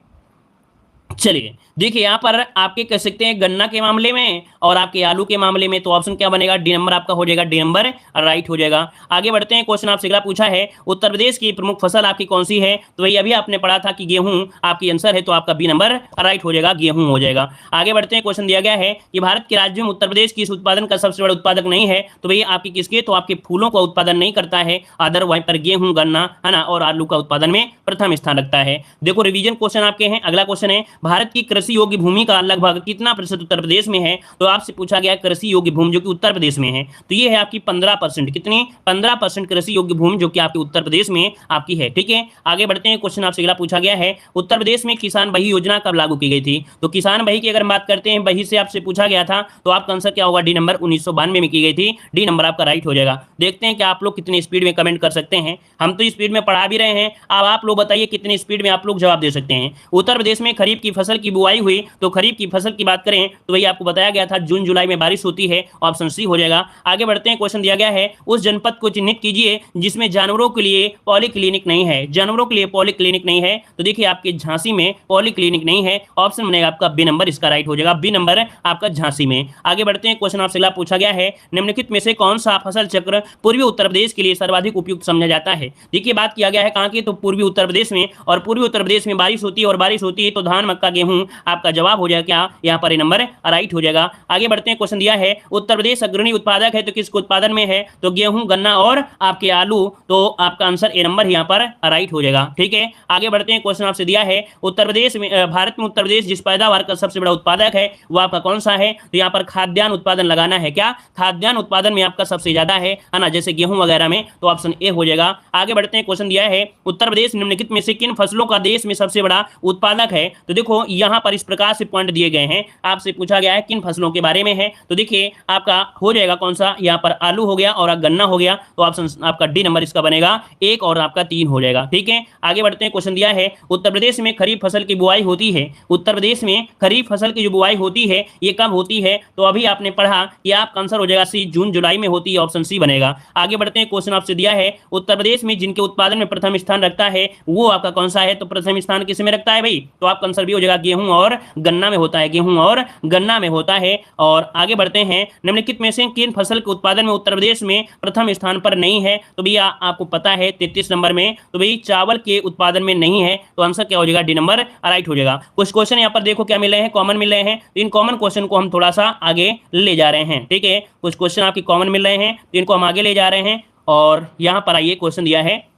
चलिए देखिए, यहां पर आपके कह सकते हैं गन्ना के मामले में और आपके आलू के मामले में, तो ऑप्शन क्या बनेगा, डी नंबर आपका हो जाएगा, डी नंबर राइट हो जाएगा। आगे बढ़ते हैं, क्वेश्चन आपसे अगला पूछा है उत्तर प्रदेश की प्रमुख फसल आपकी कौन सी है। तो वही अभी आपने पढ़ा था कि गेहूं आपकी आंसर है, तो आपका बी नंबर राइट हो जाएगा, गेहूं हो जाएगा। आगे बढ़ते हैं, क्वेश्चन दिया गया है कि भारत के राज्यों में उत्तर प्रदेश किस उत्पादन का सबसे बड़ा उत्पादक नहीं है। तो भैया आपकी किसके, तो आपके फूलों का उत्पादन नहीं करता है, अदर वहीं पर गेहूं, गन्ना, है ना, और आलू का उत्पादन में प्रथम स्थान रखता है। देखो रिवीजन क्वेश्चन आपके हैं। अगला क्वेश्चन है भारत की कृषि योग्य भूमि का लगभग कितना प्रतिशत उत्तर प्रदेश में है। तो आपसे पूछा गया है कृषि योग्य भूमि जो कि उत्तर प्रदेश में है, तो ये है आपकी 15%, कितनी, 15% कृषि योग्य भूमि जो कि आपके उत्तर प्रदेश में आपकी है, ठीक है। आगे बढ़ते हैं, क्वेश्चन आपसे अगला पूछा गया है उत्तर प्रदेश में किसान बही योजना कब लागू की गई थी। तो किसान बही की अगर बात करते हैं, बही से आपसे पूछा गया था, तो आपका आंसर क्या होगा, डी नंबर 1992 में की गई थी, डी नंबर आपका राइट हो जाएगा। देखते हैं कि आप लोग कितनी स्पीड में कमेंट कर सकते हैं, हम तो स्पीड में पढ़ा भी रहे हैं, अब आप लोग बताइए कितनी स्पीड में आप लोग जवाब दे सकते हैं। उत्तर प्रदेश में खरीफ की फसल की बुआई हुई, तो खरीफ की फसल की बात करें तो वही आपको बताया गया था जून जुलाई में बारिश होती है, ऑप्शन सी हो जाएगा। आगे बढ़ते हैं, क्वेश्चन दिया गया है उस जनपद को चिन्हित कीजिए जिसमें जानवरों के लिए पॉलीक्लिनिक नहीं है। जानवरों के लिए पॉलीक्लिनिक नहीं है, तो देखिए आपके झांसी में पॉलीक्लिनिक नहीं है, ऑप्शन बनेगा आपका बी नंबर, इसका राइट हो जाएगा, बी नंबर आपका झांसी में। आगे बढ़ते हैं, क्वेश्चन आपसे अगला पूछा गया है निम्नलिखित में से कौन सा फसल चक्र पूर्वी उत्तर प्रदेश के लिए सर्वाधिक उपयुक्त समझा जाता है। देखिए बात किया गया है कहां की, तो पूर्वी उत्तर प्रदेश में, और पूर्वी उत्तर प्रदेश में बारिश होती है, और बारिश होती है तो धान, मक्का, गेहूं आपका जवाब हो जाएगा क्या, यहाँ पर नंबर राइट हो जाएगा। आगे बढ़ते हैं, क्वेश्चन दिया है उत्तर प्रदेश अग्रणी उत्पादक है, तो किस उत्पादन में है, तो गेहूं, गन्ना और आपके आलू, तो आपका आंसर ए नंबर यहाँ पर राइट हो जाएगा, ठीक है। आगे बढ़ते हैं, क्वेश्चन आपसे दिया है उत्तर प्रदेश में, भारत में उत्तर प्रदेश जिस पैदावार का सबसे बड़ा उत्पादक है वो आपका कौन सा है। तो यहाँ पर खाद्यान्न उत्पादन लगाना है, क्या खाद्यान्न उत्पादन में आपका सबसे ज्यादा है ना, जैसे गेहूं वगैरह में, तो ऑप्शन ए हो जाएगा। आगे बढ़ते हैं, क्वेश्चन दिया है उत्तर प्रदेश निम्नलिखित में से किन फसलों का देश में सबसे बड़ा उत्पादक है। तो देखो यहाँ पर इस प्रकार से पॉइंट दिए गए हैं, आपसे पूछा गया है किन फसलों के बारे में है, तो देखिए आपका हो जाएगा कौन सा, यहाँ पर आलू हो गया और गन्ना हो गया, तो ऑप्शन आपका डी नंबर इसका बनेगा 1 और आपका 3 हो जाएगा, ठीक है। आगे बढ़ते हैं, क्वेश्चन दिया है उत्तर प्रदेश में खरीफ फसल की बुआई होती है। उत्तर प्रदेश में खरीफ फसल की जो बुआई होती है ये कब होती है, तो अभी आपने पढ़ा कि आपका आंसर हो जाएगा सी, जून जुलाई में होती है, ऑप्शन सी बनेगा। आगे बढ़ते हैं, क्वेश्चन आपसे दिया है उत्तर प्रदेश में जिनके उत्पादन में प्रथम स्थान रखता है वो आपका कौन सा है। तो प्रथम स्थान किस में रखता है भाई, तो आपका आंसर भी हो जाएगा गेहूं और गन्ना में होता है, गेहूं और गन्ना में होता है। और आगे बढ़ते हैं, निम्नलिखित में से किन फसल के उत्पादन में उत्तर प्रदेश में प्रथम स्थान पर नहीं है। तो भैया आपको पता है 33 नंबर में, तो भाई चावल के उत्पादन में नहीं है, तो आंसर क्या हो जाएगा, डी नंबर राइट हो जाएगा। कुछ क्वेश्चन यहाँ पर देखो क्या मिल रहे हैं, कॉमन मिल रहे हैं, तो इन कॉमन क्वेश्चन को हम थोड़ा सा आगे ले जा रहे हैं, ठीक है। कुछ क्वेश्चन आपकी कॉमन मिल रहे हैं तो इनको हम आगे ले जा रहे हैं। और यहाँ पर आइए, क्वेश्चन दिया है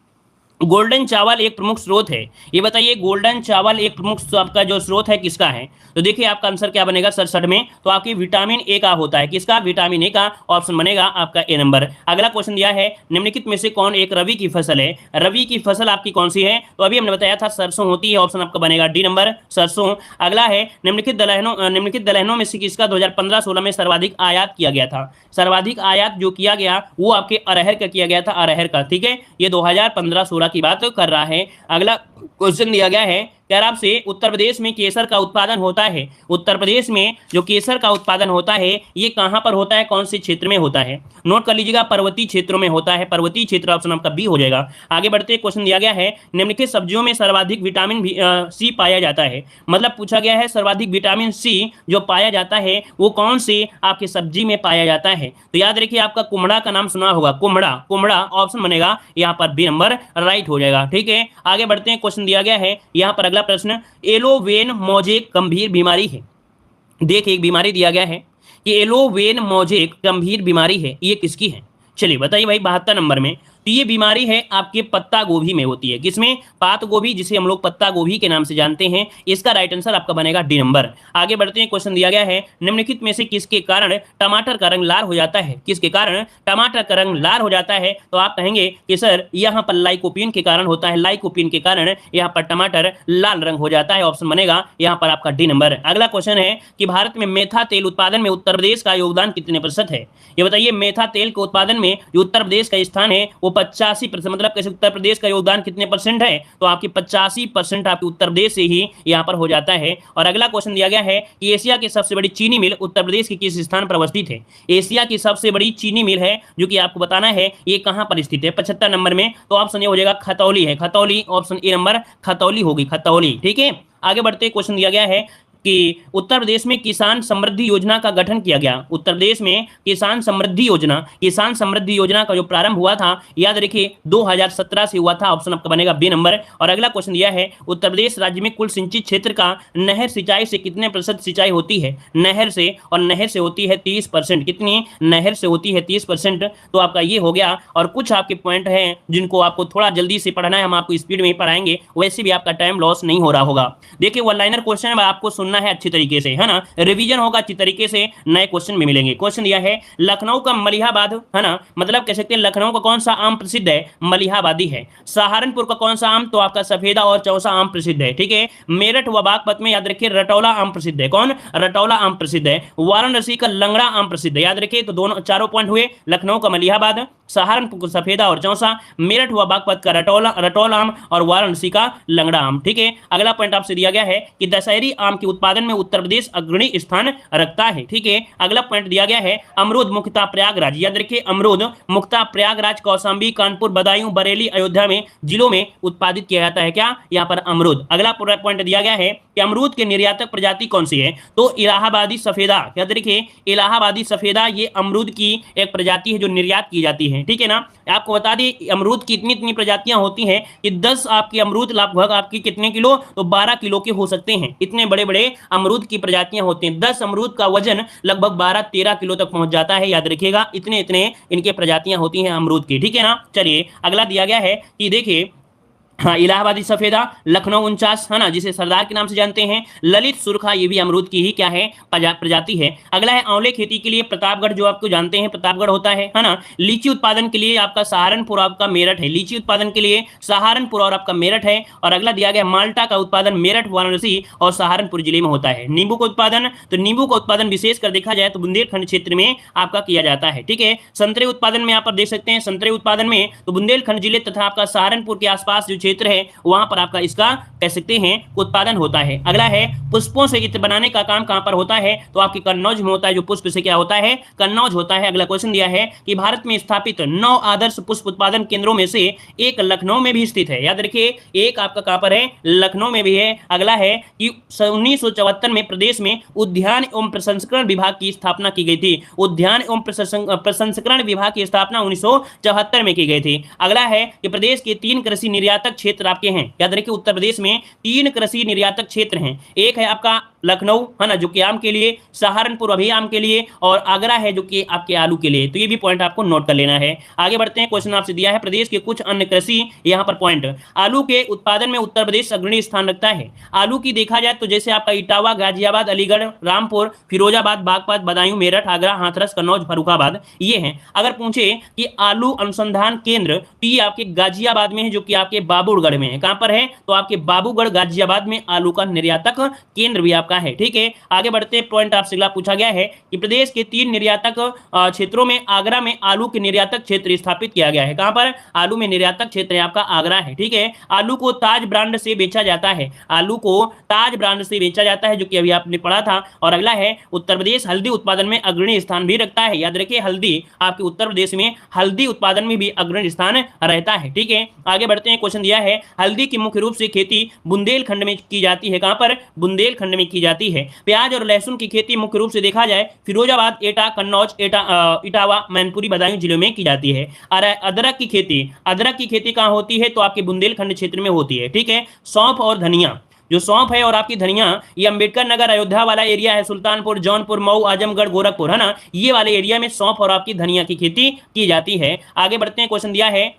गोल्डन चावल एक प्रमुख स्रोत है। ये बताइए गोल्डन चावल एक प्रमुख आपका जो स्रोत है किसका है। तो देखिए आपका आंसर क्या बनेगा 67 में, तो आपकी विटामिन ए का होता है, किसका, विटामिन ए का, ऑप्शन बनेगा आपका ए नंबर। अगला क्वेश्चन दिया है निम्नलिखित में से कौन एक रवि की फसल है। रवि की फसल आपकी कौन सी है, तो अभी हमने बताया था सरसों होती है, ऑप्शन आपका बनेगा डी नंबर, सरसों। अगला है निम्नलिखित दलहनों में से किसका 2015-16 में सर्वाधिक आयात किया गया था। सर्वाधिक आयात जो किया गया वो आपके अरहर का किया गया था, अरहर का, ठीक है। ये 2015-16 की बात कर रहा है। अगला क्वेश्चन दिया गया है कह रहा आपसे उत्तर प्रदेश में केसर का उत्पादन होता है, उत्तर प्रदेश में जो केसर का उत्पादन होता है ये कहां पर होता है, कौन से क्षेत्र में होता है? नोट कर लीजिएगा, पर्वतीय क्षेत्रों में होता है, पर्वतीय क्षेत्र ऑप्शन आपका बी हो जाएगा। आगे बढ़ते क्वेश्चन दिया गया है निम्नलिखित सब्जियों में सर्वाधिक विटामिन सी पाया जाता है, मतलब पूछा गया है सर्वाधिक विटामिन सी जो पाया जाता है वो कौन से आपके सब्जी में पाया जाता है? तो याद रखिए आपका कुम्हड़ा का नाम सुना होगा, कुम्हड़ा, कुम्हड़ा ऑप्शन बनेगा यहाँ पर बी नंबर राइट हो जाएगा। ठीक है, आगे बढ़ते हैं, क्वेश्चन दिया गया है यहाँ पर अगला प्रश्न, एलोवेन मोजेक गंभीर बीमारी है। देखिए एक बीमारी दिया गया है कि एलोवेन मोजेक गंभीर बीमारी है, ये किसकी है? चलिए बताइए भाई 72 नंबर में। तो ये बीमारी है आपके पत्ता गोभी में होती है, किसमें? पात गोभी, जिसे हम लोग पत्ता गोभी के नाम से जानते हैं। इसका राइट आंसर आपका बनेगा डी नंबर। आगे बढ़ते हैं, क्वेश्चन दिया गया है निम्नलिखित में से किसके कारण टमाटर का रंग लाल हो जाता है? किसके कारण टमाटर का रंग लाल हो जाता है? तो आप कहेंगे कि सर यहाँ पर लाइकोपीन के कारण होता है, लाइकोपीन के कारण यहाँ पर टमाटर लाल रंग हो जाता है, ऑप्शन बनेगा यहाँ पर आपका डी नंबर। अगला क्वेश्चन है कि भारत में मेथा तेल उत्पादन में उत्तर प्रदेश का योगदान कितने प्रतिशत है? ये बताइए, मेथा तेल के उत्पादन में जो उत्तर प्रदेश का स्थान है वो 85%, मतलब कैसे उत्तर प्रदेश का योगदान कितने परसेंट है? तो आपकी 85% आपके उत्तर प्रदेश से ही यहाँ पर हो जाता है। और अगला क्वेश्चन दिया गया है कि एशिया की सबसे बड़ी चीनी मिल उत्तर प्रदेश के किस स्थान पर अवस्थित है? एशिया की सबसे बड़ी चीनी मिल है जो कि आपको बताना है ये कहां पर स्थित है 75 नंबर में। तो ऑप्शन ये हो जाएगा खतौली है, Khatauli, option A number Khatauli होगी, खतौली। ठीक है, आगे बढ़ते क्वेश्चन दिया गया है कि उत्तर प्रदेश में किसान समृद्धि योजना का गठन किया गया। उत्तर प्रदेश में किसान समृद्धि योजना, किसान समृद्धि योजना का जो प्रारंभ हुआ था याद रखिए 2017 से हुआ था, ऑप्शन आपका बनेगा बी नंबर। और अगला क्वेश्चन दिया है उत्तर प्रदेश राज्य में कुल सिंचित क्षेत्र का नहर सिंचाई से कितने प्रतिशत सिंचाई होती है? नहर से, और नहर से होती है 30%। कितनी? नहर से होती है 30%। तो आपका ये हो गया। और कुछ आपके पॉइंट हैं जिनको आपको थोड़ा जल्दी से पढ़ना है, हम आपको स्पीड में ही पढ़ाएंगे, वैसे भी आपका टाइम लॉस नहीं हो रहा होगा। देखिए वन लाइनर क्वेश्चन आपको सुनना है अच्छी तरीके से, है ना, रिवीजन होगा अच्छी तरीके से, नए क्वेश्चन में मिलेंगे। क्वेश्चन दिया है लखनऊ का मलिहाबाद, है ना, मतलब कह सकते हैं लखनऊ का कौन सा आम प्रसिद्ध है? मलिहाबादी है। सहारनपुर का कौन सा आम? तो आपका सफेदा और चौसा आम प्रसिद्ध है। ठीक है, मेरठ व बागपत में याद रखिए रटौला आम प्रसिद्ध है। कौन? रटौला आम प्रसिद्ध है। वाराणसी का लंगड़ा आम प्रसिद्ध है। याद रखिए, तो दोनों चारों पॉइंट हुए, लखनऊ का मलिहाबाद, सहारनपुर का सफेदा और चौसा, मेरठ व बागपत का रटौला आम और वाराणसी का लंगड़ा आम। ठीक है, अगला पॉइंट आपसे दिया गया है कि दशहरी आम के उत्पादन में उत्तर प्रदेश अग्रणी स्थान रखता है। ठीक है, अगला पॉइंट दिया गया है अमरूद मुख्यतः प्रयागराज, याद रखिए अमरूद मुख्यतः प्रयागराज, कौशांबी, कानपुर, बदायूं, बरेली, अयोध्या में जिलों में उत्पादित किया जाता है। क्या? यहाँ पर अमरूद। अगला पॉइंट दिया गया है कि अमरूद के निर्यातक प्रजाति कौन सी है? तो इलाहाबादी सफेदा, याद रखिए इलाहाबादी सफेदा ये अमरूद की एक प्रजाति है जो निर्यात की जाती है। ठीक है ना, आपको बता दें अमरूद की इतनी प्रजातियां होती हैं कि 10 आपके अमरूद लगभग आपकी कितने किलो? तो 12 किलो के हो सकते हैं। इतने बड़े बड़े अमरूद की प्रजातियां होती हैं। 10 अमरूद का वजन लगभग 12-13 किलो तक पहुंच जाता है, याद रखिएगा इतने इतने इनके प्रजातियां होती हैं अमरूद की। ठीक है ना, चलिए अगला दिया गया है कि देखिए हाँ, इलाहाबादी सफेदा, लखनऊ 49, है ना, जिसे सरदार के नाम से जानते हैं, ललित सुरखा ये भी अमरूद की ही क्या है? प्रजाति है। अगला है आंवले खेती के लिए प्रतापगढ़, जो आपको जानते हैं प्रतापगढ़ होता है ना। लीची उत्पादन के लिए आपका सहारनपुर, आपका मेरठ है। लीची उत्पादन के लिए सहारनपुर और आपका मेरठ है। और अगला दिया गया माल्टा का उत्पादन मेरठ, वाराणसी और सहारनपुर जिले में होता है। नींबू का उत्पादन, तो नींबू का उत्पादन विशेषकर देखा जाए तो बुंदेलखंड क्षेत्र में आपका किया जाता है। ठीक है, संतरे उत्पादन में यहाँ पर देख सकते हैं, संतरे उत्पादन में तो बुंदेलखंड जिले तथा आपका सहारनपुर के आसपास जो क्षेत्र है वहां पर आपका इसका कह सकते हैं उत्पादन होता है। अगला है पुष्पों से इत्र बनाने का काम कहां पर होता है? तो आपके कन्नौज में होता है। जो पुष्प से क्या होता है? कन्नौज होता है। अगला क्वेश्चन दिया है कि भारत में स्थापित 9 आदर्श पुष्प उत्पादन केंद्रों में से एक लखनऊ में भी स्थित है। याद रखिए एक आपका कहां पर है? लखनऊ में भी है। अगला है कि 1974 में प्रदेश में उद्यान एवं प्रसंस्करण विभाग की स्थापना की गई थी। उद्यान एवं प्रसंस्करण विभाग की स्थापना 1974 में की गई थी। अगला है कि प्रदेश के 3 कृषि निर्यातक क्षेत्र आपके हैं। याद रखिए उत्तर प्रदेश में 3 कृषि निर्यातक क्षेत्र हैं। एक है आपका लखनऊ, है ना, जो कि आम के लिए, सहारनपुर अभी आम के लिए, और आगरा है जो कि आपके आलू के लिए। तो ये भी पॉइंट आपको नोट कर लेना है। आगे बढ़ते हैं, क्वेश्चन आपसे दिया है प्रदेश के कुछ अन्य कृषि, यहाँ पर पॉइंट, आलू के उत्पादन में उत्तर प्रदेश अग्रणी स्थान रखता है। आलू की देखा जाए तो जैसे आपका इटावा, गाजियाबाद, अलीगढ़, रामपुर, फिरोजाबाद, बागपत, बदायूं, मेरठ, आगरा, हाथरस, कन्नौज, फर्रुखाबाद ये हैं। अगर पूछे कि आलू अनुसंधान केंद्र, तो ये आपके गाजियाबाद में है, जो कि आपके बाबूगढ़ में है। कहां पर है? तो आपके बाबूगढ़ गाजियाबाद में आलू का निर्यातक केंद्र भी आपका आपका है। ठीक है, आगे बढ़ते हैं। पॉइंट आपसे अगला पूछा गया है कि प्रदेश के 3 निर्यातक क्षेत्रों में आगरा में आलू के निर्यातक क्षेत्र स्थापित किया गया है। कहां पर? आलू में निर्यातक क्षेत्र आपका आगरा है। ठीक है, आलू को ताज ब्रांड से बेचा जाता है, आलू को ताज ब्रांड से बेचा जाता है, जो कि अभी आपने पढ़ा था। और अगला है उत्तर प्रदेश हल्दी उत्पादन में अग्रणी स्थान भी रखता है। याद रखिए, हल्दी आपके उत्तर प्रदेश में हल्दी उत्पादन में भी अग्रणी स्थान रहता है। ठीक है, आगे बढ़ते हैं। क्वेश्चन दिया है हल्दी की मुख्य रूप से खेती बुंदेलखंड में की जाती है। कहां पर? बुंदेलखंड में की जाती है। प्याज और लहसुन की खेती मुख्य रूप से देखा जाए फिरोजाबाद, एटा, कन्नौज, इटावा, मैनपुरी, बदायूं जिलों में की जाती है। और अदरक की खेती कहां होती है? तो आपके बुंदेलखंड क्षेत्र में होती है। ठीक है, सौंफ और धनिया, जो सौंफ है और आपकी धनिया, ये अंबेडकर नगर अयोध्या वाला एरिया है, सुल्तानपुर, जौनपुर, मऊ, आजमगढ़, गोरखपुर, है ना, ये वाले एरिया में सौंफ और आपकी धनिया की खेती की जाती है। आगे बढ़ते हैं। क्वेश्चन दिया है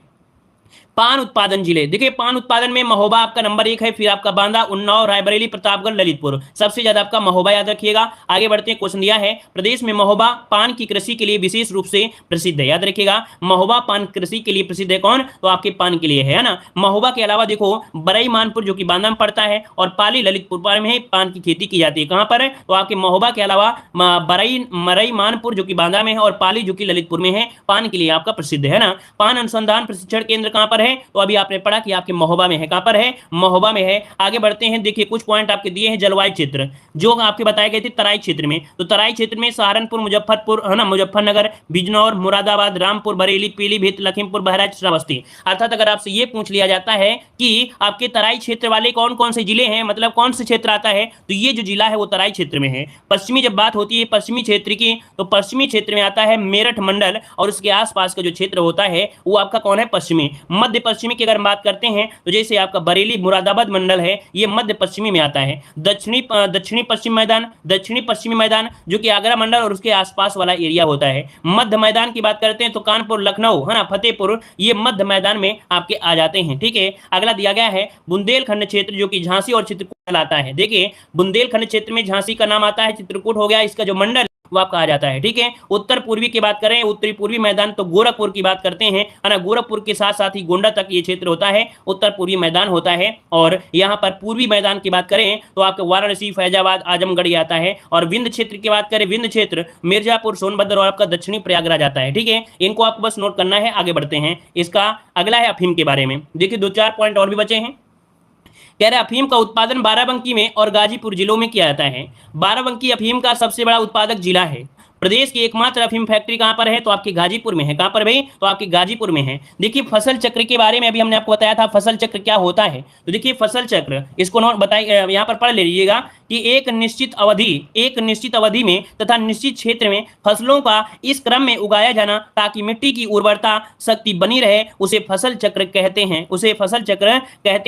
पान उत्पादन जिले। देखिए, पान उत्पादन में महोबा आपका नंबर 1 है, फिर आपका बांदा, उन्नाव, रायबरेली, प्रतापगढ़, ललितपुर, सबसे ज्यादा आपका महोबा याद रखिएगा। आगे बढ़ते हैं। क्वेश्चन दिया है प्रदेश में महोबा पान की कृषि के लिए विशेष रूप से प्रसिद्ध है। याद रखिएगा, महोबा पान कृषि के लिए प्रसिद्ध है। कौन? तो आपके पान के लिए है ना। महोबा के अलावा देखो बरई मानपुर जो कि बांदा में पड़ता है, और पाली ललितपुर में पान की खेती की जाती है। कहां पर है? तो आपके महोबा के अलावा मरई मानपुर जो कि बांदा में है, और पाली जो कि ललितपुर में है, पान के लिए आपका प्रसिद्ध है ना। पान अनुसंधान प्रशिक्षण केंद्र कहां पर है? तो अभी आपने पढ़ा कि आपके महोबा में है। कहां पर है? महोबा में है। आगे बढ़ते हैं। देखिए, कुछ पॉइंट आपके दिए हैं जलवायु क्षेत्र जो आपके बताए गए थे तराई क्षेत्र में। तो तराई क्षेत्र में सहारनपुर, मुजफ्फरपुर, है ना, मुजफ्फरनगर, बिजनौर, मुरादाबाद, रामपुर, बरेली, पीलीभीत, लखीमपुर, बहराइच, श्रावस्ती। अर्थात अगर आपसे ये पूछ लिया जाता है कि आपके तराई क्षेत्र वाले कौन कौन से जिले हैं, मतलब कौन से क्षेत्र आता है, तो ये जो जिला है वो तराई क्षेत्र में है। पश्चिमी जब बात होती है पश्चिमी क्षेत्र की, तो पश्चिमी क्षेत्र में आता है मेरठ मंडल और उसके आसपास का जो क्षेत्र होता है वो आपका कौन है? पश्चिमी। मध्य पश्चिमी की अगर बात करते हैं तो जैसे आपका बरेली मुरादाबाद मंडल है, ये मध्य पश्चिमी में आता है। दक्षिणी पश्चिमी मैदान जो कि आगरा मंडल और उसके आसपास वाला एरिया होता है। मध्य मैदान की बात करते हैं तो कानपुर, लखनऊ, है ना, फतेहपुर, ये मध्य मैदान में आपके आ जाते हैं। ठीक है, अगला दिया गया है बुंदेलखंड क्षेत्र जो कि झांसी और चित्रकूट कहलाता है। देखिए, बुंदेलखंड क्षेत्र में झांसी का नाम आता है, चित्रकूट हो गया इसका जो मंडल वो आपका आ जाता है। ठीक है, उत्तर पूर्वी की बात करें, उत्तरी पूर्वी मैदान, तो गोरखपुर की बात करते हैं, है ना, गोरखपुर के साथ साथ ही गोंडा तक ये क्षेत्र होता है, उत्तर पूर्वी मैदान होता है। और यहाँ पर पूर्वी मैदान की बात करें तो आपका वाराणसी, फैजाबाद, आजमगढ़ ये आता है। और विंध्य क्षेत्र की बात करें, विंध्य क्षेत्र मिर्जापुर, सोनभद्र और आपका दक्षिणी प्रयागराज आता है। ठीक है, इनको आपको बस नोट करना है। आगे बढ़ते हैं। इसका अगला है अफीम के बारे में। देखिए, 2-4 पॉइंट और भी बचे हैं। कह रहे अफीम का उत्पादन बाराबंकी में और गाजीपुर जिलों में किया जाता है। बाराबंकी अफीम का सबसे बड़ा उत्पादक जिला है। प्रदेश की एकमात्र अफीम फैक्ट्री कहां पर है? तो आपके गाजीपुर में है। कहां पर भाई? तो आपके गाजीपुर में है। देखिए, फसल चक्र के बारे में अभी हमने आपको बताया था, फसल चक्र क्या होता है। तो देखिए, फसल चक्र इसको नोट बताइए, यहाँ पर पढ़ लीजिएगा कि एक निश्चित अवधि में तथा निश्चित क्षेत्र में फसलों का इस क्रम में उगाया जाना ताकि मिट्टी की उर्वरता शक्ति बनी रहे, उसे फसल चक्र कहते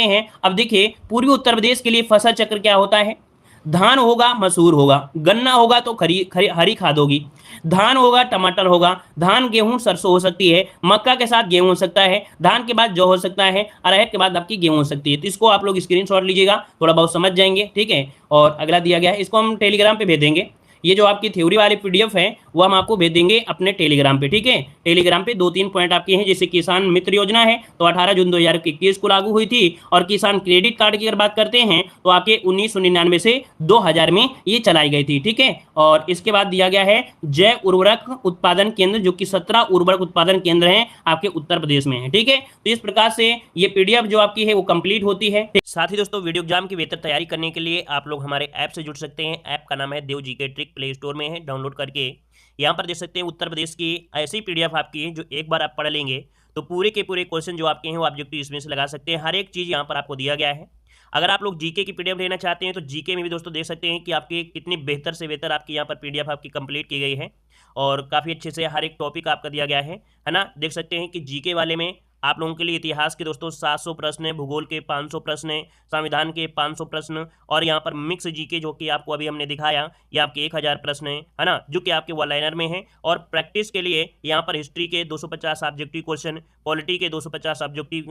हैं। अब देखिए, पूर्वी उत्तर प्रदेश के लिए फसल चक्र क्या होता है? धान होगा मसूर होगा, गन्ना होगा तो हरी खाद होगी, धान होगा टमाटर होगा, धान गेहूं सरसों हो सकती है, मक्का के साथ गेहूं हो सकता है, धान के बाद जौ हो सकता है, अरहर के बाद आपकी गेहूं हो सकती है। तो इसको आप लोग स्क्रीनशॉट लीजिएगा, थोड़ा बहुत समझ जाएंगे। ठीक है, और अगला दिया गया है, इसको हम टेलीग्राम पे भेजेंगे। ये जो आपकी थ्योरी वाली पीडीएफ है वो हम आपको भेज देंगे अपने टेलीग्राम पे। ठीक है, टेलीग्राम पे 2-3 पॉइंट आपके हैं, जैसे किसान मित्र योजना है तो 18 जून 2021 को लागू हुई थी, और किसान क्रेडिट कार्ड की अगर बात करते हैं तो आपके 1999 से 2000 में ये चलाई गई थी। ठीक है, और इसके बाद दिया गया है जैव उर्वरक उत्पादन केंद्र, जो कि 17 उर्वरक उत्पादन केंद्र हैं आपके उत्तर प्रदेश में है। ठीक है, तो इस प्रकार से ये पीडीएफ जो आपकी है वो कंप्लीट होती है। साथ ही दोस्तों, वीडियो एग्जाम की बेहतर तैयारी करने के लिए आप लोग हमारे ऐप से जुड़ सकते हैं। ऐप का नाम है देव जीके ट्रिक, प्ले स्टोर में है, डाउनलोड करके यहाँ पर देख सकते हैं उत्तर प्रदेश की ऐसी पीडीएफ आपकी है जो एक बार आप पढ़ लेंगे तो पूरे के पूरे क्वेश्चन जो आपके हैं वो ऑब्जेक्टिव इसमें से लगा सकते हैं। हर एक चीज़ यहाँ पर आपको दिया गया है। अगर आप लोग जीके की पीडीएफ लेना चाहते हैं तो जीके में भी दोस्तों देख सकते हैं कि आपकी कितनी बेहतर से बेहतर आपकी यहाँ पर पीडीएफ आपकी कंप्लीट की गई है, और काफ़ी अच्छे से हर एक टॉपिक आपका दिया गया है ना। देख सकते हैं कि जीके वाले में आप लोगों के लिए इतिहास के दोस्तों 700 प्रश्न है, भूगोल के 500 प्रश्न है, संविधान के 500 प्रश्न, और यहाँ पर मिक्स जीके जो कि आपको अभी हमने दिखाया ये आपके 1000 प्रश्न है ना, जो कि आपके वन लाइनर में है। और प्रैक्टिस के लिए यहाँ पर हिस्ट्री के 250 ऑब्जेक्टिव क्वेश्चन, पॉलिटी के 250 ऑब्जेक्टिव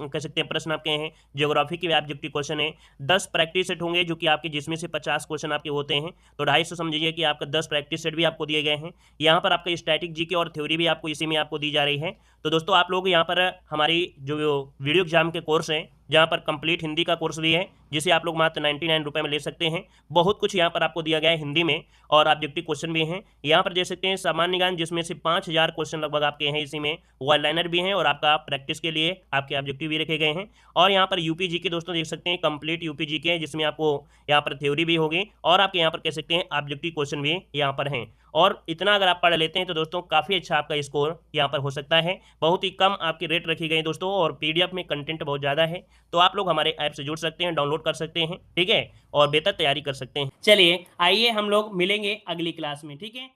कह सकते हैं प्रश्न आपके हैं, ज्योग्राफी के ऑब्जेक्टिव क्वेश्चन है, 10 प्रैक्टिस सेट होंगे जो कि आपके जिसमें से 50 क्वेश्चन आपके होते हैं, तो 250 समझिए कि आपका 10 प्रैक्टिस सेट भी आपको दिए गए हैं। यहाँ पर आपका स्टैटिक जीके और थ्योरी भी आपको इसी में आपको दी जा रही है। तो दोस्तों, आप लोग यहाँ पर हमारी जो वीडियो एग्जाम के कोर्स हैं, जहाँ पर कंप्लीट हिंदी का कोर्स भी है, जिसे आप लोग मात्र 99 रुपये में ले सकते हैं। बहुत कुछ यहाँ पर आपको दिया गया है हिंदी में, और ऑब्जेक्टिव क्वेश्चन भी हैं यहाँ पर, देख सकते हैं सामान्य ज्ञान, जिसमें से 5000 क्वेश्चन लगभग आपके हैं इसी में, वन लाइनर भी हैं, और आपका प्रैक्टिस के लिए आपके ऑब्जेक्टिव भी रखे गए हैं। और यहाँ पर यूपी के दोस्तों देख सकते हैं कंप्लीट यूपी जीके है, जिसमें आपको यहाँ पर थ्योरी भी होगी और आपके यहाँ पर कह सकते हैं ऑब्जेक्टिव क्वेश्चन भी यहाँ पर हैं। और इतना अगर आप पढ़ लेते हैं तो दोस्तों काफ़ी अच्छा आपका स्कोर यहाँ पर हो सकता है। बहुत ही कम आपकी रेट रखी गई दोस्तों, और पीडीएफ में कंटेंट बहुत ज़्यादा है, तो आप लोग हमारे ऐप से जुड़ सकते हैं, डाउनलोड कर सकते हैं, ठीक है, और बेहतर तैयारी कर सकते हैं। चलिए आइए हम लोग मिलेंगे अगली क्लास में, ठीक है।